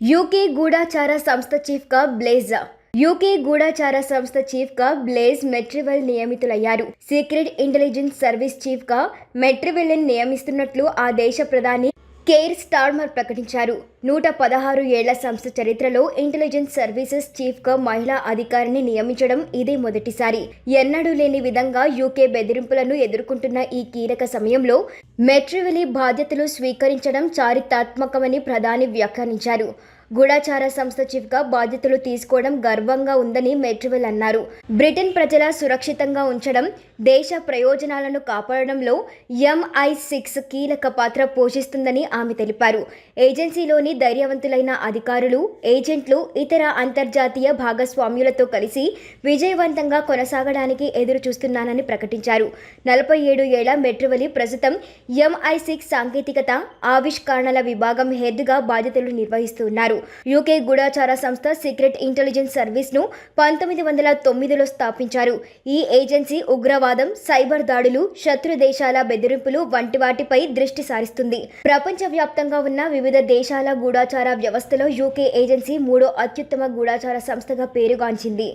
UK గూఢచార సంస్థ చీఫ్గా blaze UK గూఢచార సంస్థ చీఫ్గా బ్లేజ్ మెట్రివెల్ నియమితులయ్యారు. సీక్రెట్ ఇంటెలిజెన్స్ సర్వీస్ చీఫ్గా మెట్రివెల్ని నియమిస్తున్నట్లు ఆ దేశ ప్రధాని కేర్ స్టార్మర్ ప్రకటించారు. 116 ఏళ్ల సంస్థ చరిత్రలో ఇంటెలిజెన్స్ సర్వీసెస్ చీఫ్గా మహిళా అధికారిని నియమించడం ఇదే మొదటిసారి. ఎన్నడూ లేని విధంగా యూకే బెదిరింపులను ఎదుర్కొంటున్న ఈ కీలక సమయంలో మెట్రివెలి బాధ్యతలు స్వీకరించడం చారిత్రాత్మకమని ప్రధాని వ్యాఖ్యానించారు. గూఢచార సంస్థ చీఫ్గా బాధ్యతలు తీసుకోవడం గర్వంగా ఉందని మెట్రివెల్ అన్నారు. బ్రిటన్ ప్రజల సురక్షితంగా ఉంచడం, దేశ ప్రయోజనాలను కాపాడడంలో MI6 కీలక పాత్ర పోషిస్తుందని ఆమె తెలిపారు. ఏజెన్సీలోని ధైర్యవంతులైన అధికారులు, ఏజెంట్లు ఇతర అంతర్జాతీయ భాగస్వామ్యులతో కలిసి విజయవంతంగా కొనసాగడానికి ఎదురు చూస్తున్నానని ప్రకటించారు. 47 ఏళ్ల మెట్రివెలి ప్రస్తుతం MI6 సాంకేతికత, ఆవిష్కరణల విభాగం హెడ్గా బాధ్యతలు నిర్వహిస్తున్నారు. యూకే గూఢచార సంస్థ సీక్రెట్ ఇంటెలిజెన్స్ సర్వీస్ను 1909లో స్థాపించారు. ఈ ఏజెన్సీ ఉగ్రవాదం, సైబర్ దాడులు, శత్రు దేశాల బెదిరింపులు వంటి వాటిపై దృష్టి సారిస్తుంది. ప్రపంచవ్యాప్తంగా ఉన్న వివిధ దేశాల గూఢచార వ్యవస్థలో యూకే ఏజెన్సీ 3వ అత్యుత్తమ గూఢచార సంస్థగా పేరుగాంచింది.